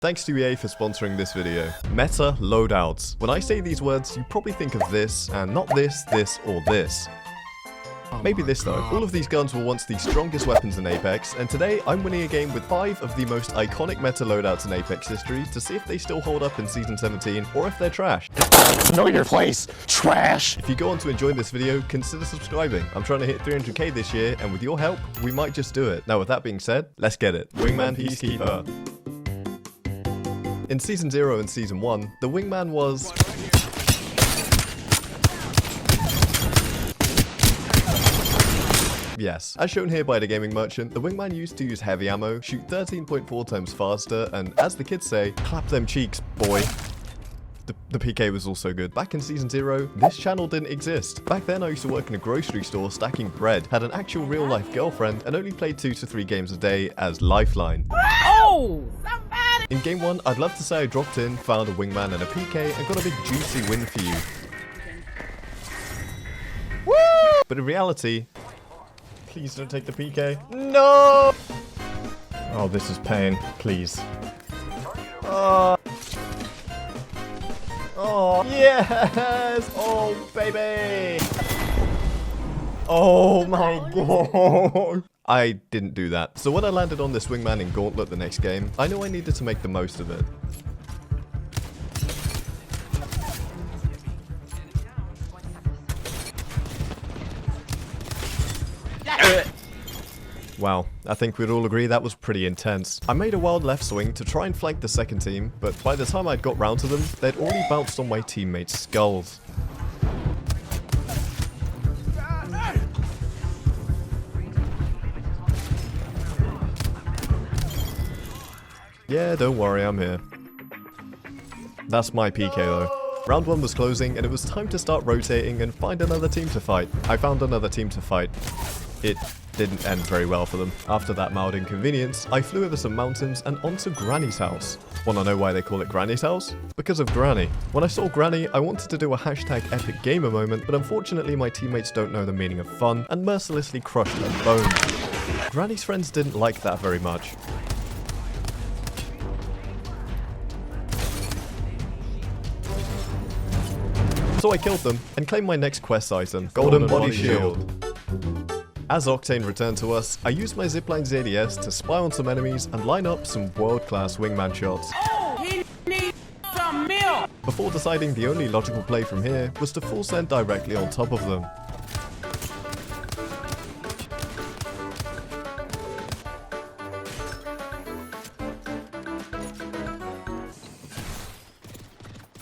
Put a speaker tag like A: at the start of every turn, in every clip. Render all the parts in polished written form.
A: Thanks to EA for sponsoring this video. Meta loadouts. When I say these words, you probably think of this, and not this, this, or this. Maybe this though. All of these guns were once the strongest weapons in Apex, and today I'm winning a game with 5 of the most iconic meta loadouts in Apex history to see if they still hold up in Season 17, or if they're trash.
B: Know your place, trash!
A: If you go on to enjoy this video, consider subscribing. I'm trying to hit 300k this year, and with your help, we might just do it. Now with that being said, let's get it. Wingman Peacekeeper. In Season 0 and Season 1, the Wingman was... Yes, as shown here by the gaming merchant, the Wingman used to use heavy ammo, shoot 13.4 times faster, and as the kids say, clap them cheeks, boy. The PK was also good. Back in Season 0, this channel didn't exist. Back then I used to work in a grocery store stacking bread, had an actual real life girlfriend, and only played 2 to 3 games a day as Lifeline. Oh! In Game 1, I'd love to say I dropped in, found a Wingman and a PK, and got a big juicy win for you. Woo! But in reality... Please don't take the PK. No! Oh, this is pain. Please. Oh, yes! Oh, baby! Oh my god! I didn't do that. So when I landed on this Wingman in Gauntlet the next game, I knew I needed to make the most of it. Wow, I think we'd all agree that was pretty intense. I made a wild left swing to try and flank the second team, but by the time I'd got round to them, they'd already bounced on my teammates' skulls. Yeah, don't worry, I'm here. That's my PK though. Round 1 was closing, and it was time to start rotating and find another team to fight. I found another team to fight. It didn't end very well for them. After that mild inconvenience, I flew over some mountains and onto Granny's house. Wanna know why they call it Granny's house? Because of Granny. When I saw Granny, I wanted to do a hashtag epic gamer moment, but unfortunately my teammates don't know the meaning of fun and mercilessly crushed their bones. Granny's friends didn't like that very much. So I killed them and claimed my next quest item, Golden Body Shield. As Octane returned to us, I used my Zipline ZDS to spy on some enemies and line up some world-class Wingman shots.
C: Oh, he needs some milk!
A: Before deciding the only logical play from here was to full send directly on top of them.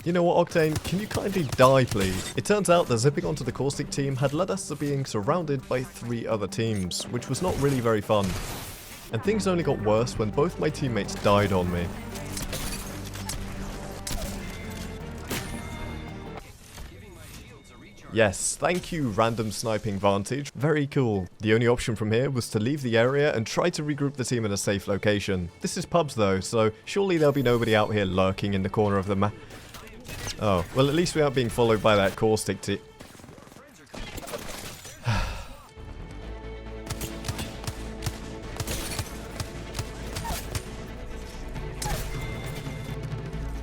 A: You know what, Octane? Can you kindly die, please? It turns out the zipping onto the Caustic team had led us to being surrounded by 3 other teams, which was not really very fun. And things only got worse when both my teammates died on me. Yes, thank you, random sniping vantage. Very cool. The only option from here was to leave the area and try to regroup the team in a safe location. This is pubs though, so surely there'll be nobody out here lurking in the corner of the map. Oh, well at least we aren't being followed by that Caustic team.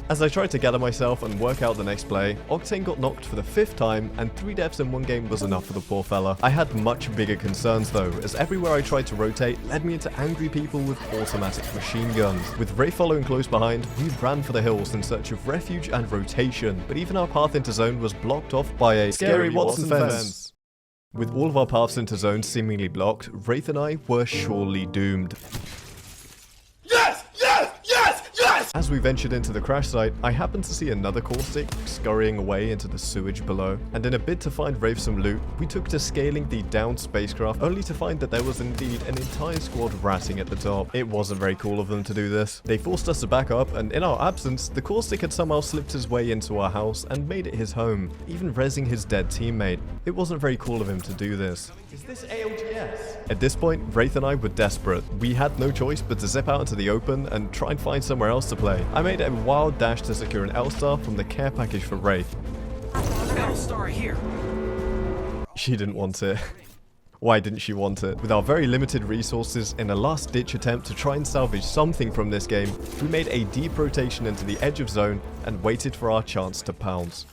A: As I tried to gather myself and work out the next play, Octane got knocked for the 5th time, and 3 deaths in one game was enough for the poor fella. I had much bigger concerns though, as everywhere I tried to rotate led me into angry people with automatic machine guns. With Ray following close behind, we ran for the hills in search of refuge and rotation, but even our path into zone was blocked off by a scary Watson fence. With all of our paths into zone seemingly blocked, Wraith and I were surely doomed. As we ventured into the crash site, I happened to see another Caustic scurrying away into the sewage below, and in a bid to find Wraith some loot, we took to scaling the downed spacecraft, only to find that there was indeed an entire squad ratting at the top. It wasn't very cool of them to do this. They forced us to back up, and in our absence, the Caustic had somehow slipped his way into our house and made it his home, even rezzing his dead teammate. It wasn't very cool of him to do this.
C: Is this ALGS?
A: At this point, Wraith and I were desperate. We had no choice but to zip out into the open and try and find somewhere else to play. I made a wild dash to secure an L-Star from the care package for Wraith.
C: L-Star here.
A: She didn't want it. Why didn't she want it? With our very limited resources, in a last-ditch attempt to try and salvage something from this game, we made a deep rotation into the edge of zone and waited for our chance to pounce.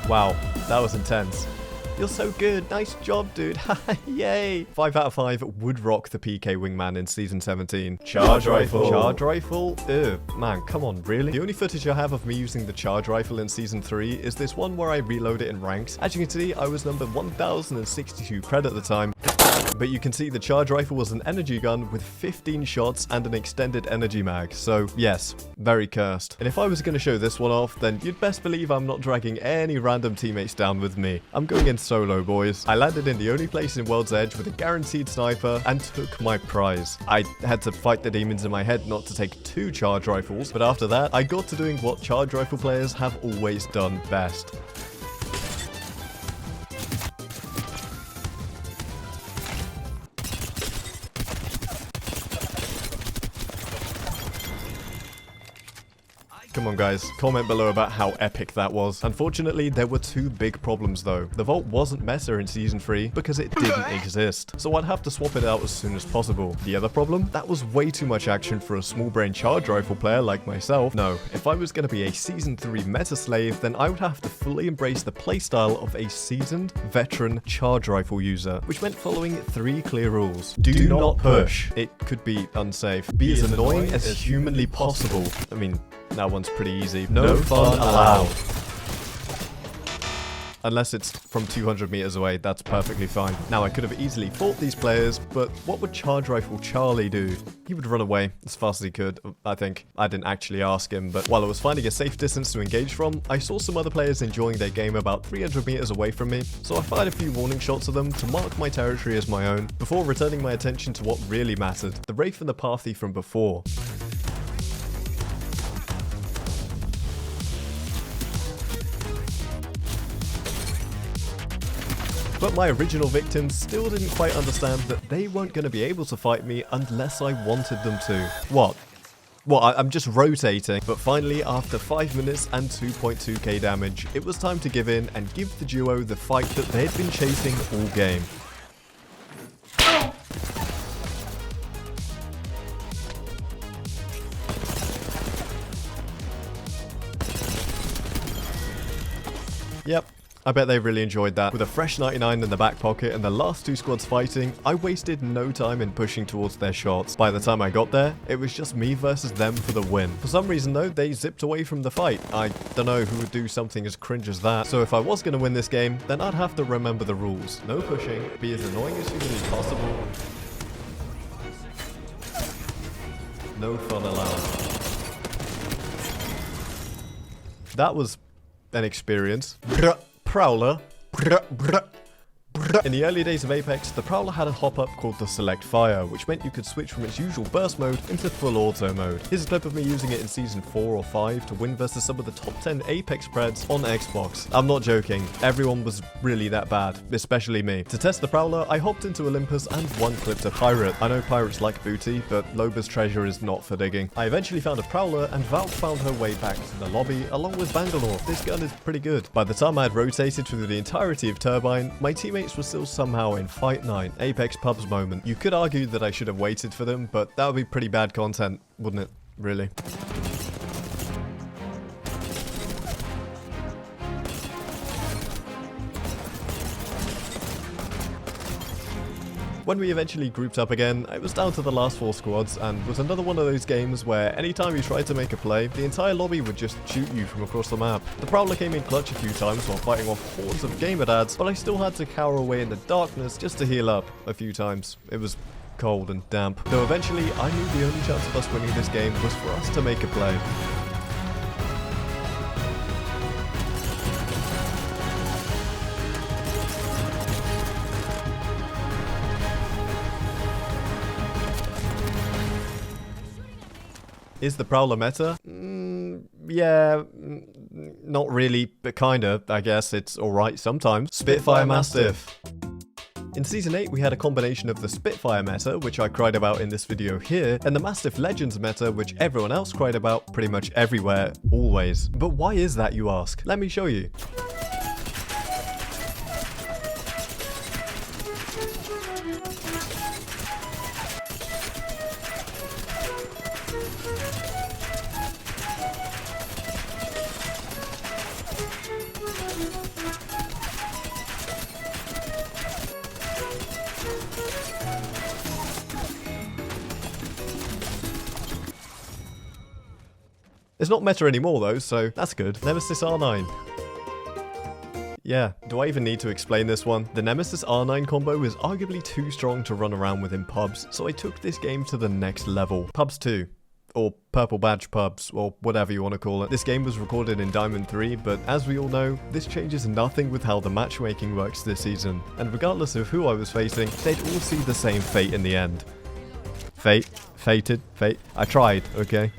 A: Wow, that was intense. You're so good. Nice job, dude. Yay. 5 out of 5 would rock the PK wingman in Season 17.
B: Charge rifle.
A: Charge rifle? Ew. Man, come on, really? The only footage I have of me using the charge rifle in Season 3 is this one where I reload it in ranks. As you can see, I was number 1062 cred at the time. But you can see the charge rifle was an energy gun with 15 shots and an extended energy mag. So yes, very cursed. And if I was going to show this one off, then you'd best believe I'm not dragging any random teammates down with me. I'm going in solo, boys. I landed in the only place in World's Edge with a guaranteed sniper and took my prize. I had to fight the demons in my head not to take 2 charge rifles, but after that, I got to doing what charge rifle players have always done best. Come on guys, comment below about how epic that was. Unfortunately, there were 2 big problems though. The vault wasn't meta in Season 3 because it didn't exist, so I'd have to swap it out as soon as possible. The other problem? That was way too much action for a small brain charge rifle player like myself. No, if I was going to be a Season 3 meta slave, then I would have to fully embrace the playstyle of a seasoned, veteran charge rifle user, which meant following 3 clear rules. Do not push. It could be unsafe. Be as annoying as humanly possible. I mean, that one's pretty easy. No fun allowed. Unless it's from 200 meters away, that's perfectly fine. Now, I could have easily fought these players, but what would Charge Rifle Charlie do? He would run away as fast as he could, I think. I didn't actually ask him, but while I was finding a safe distance to engage from, I saw some other players enjoying their game about 300 meters away from me, so I fired a few warning shots at them to mark my territory as my own, before returning my attention to what really mattered, the Wraith and the Pathy from before. But my original victims still didn't quite understand that they weren't going to be able to fight me unless I wanted them to. What? I'm just rotating. But finally, after 5 minutes and 2.2k damage, it was time to give in and give the duo the fight that they'd been chasing all game. Yep. I bet they really enjoyed that. With a fresh 99 in the back pocket and the last 2 squads fighting, I wasted no time in pushing towards their shots. By the time I got there, it was just me versus them for the win. For some reason though, they zipped away from the fight. I don't know who would do something as cringe as that. So if I was going to win this game, then I'd have to remember the rules. No pushing, be as annoying as humanly possible. No fun allowed. That was an experience. Prowler. In the early days of Apex, the Prowler had a hop-up called the Select Fire, which meant you could switch from its usual burst mode into full auto mode. Here's a clip of me using it in Season 4 or 5 to win versus some of the top 10 Apex preds on Xbox. I'm not joking, everyone was really that bad, especially me. To test the Prowler, I hopped into Olympus and one-clipped a pirate. I know pirates like booty, but Loba's treasure is not for digging. I eventually found a Prowler, and Valve found her way back to the lobby along with Bangalore. This gun is pretty good. By the time I had rotated through the entirety of Turbine, my teammates were still somehow in Fight 9, Apex Pub's moment. You could argue that I should have waited for them, but that would be pretty bad content, wouldn't it? Really? When we eventually grouped up again, I was down to the last 4 squads, and was another one of those games where anytime you tried to make a play, the entire lobby would just shoot you from across the map. The Prowler came in clutch a few times while fighting off hordes of gamer dads, but I still had to cower away in the darkness just to heal up a few times. It was cold and damp. Though eventually, I knew the only chance of us winning this game was for us to make a play. Is the Prowler meta? Yeah, not really, but kinda, I guess. It's alright sometimes. Spitfire Mastiff. In Season 8, we had a combination of the Spitfire meta, which I cried about in this video here, and the Mastiff Legends meta, which everyone else cried about pretty much everywhere, always. But why is that, you ask? Let me show you. It's not meta anymore though, so that's good. Nemesis R9. Yeah, do I even need to explain this one? The Nemesis R9 combo is arguably too strong to run around with in pubs, so I took this game to the next level. Pubs 2. Or Purple Badge Pubs, or whatever you want to call it. This game was recorded in Diamond 3, but as we all know, this changes nothing with how the matchmaking works this season. And regardless of who I was facing, they'd all see the same fate in the end. Fate. Fated. Fate. I tried, okay?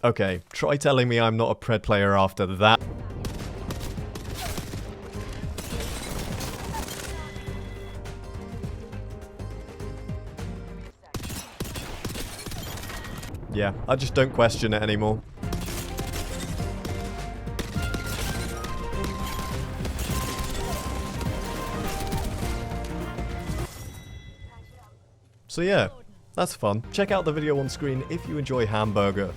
A: Okay, try telling me I'm not a Pred player after that. Yeah, I just don't question it anymore. So yeah, that's fun. Check out the video on screen if you enjoy Hamburger.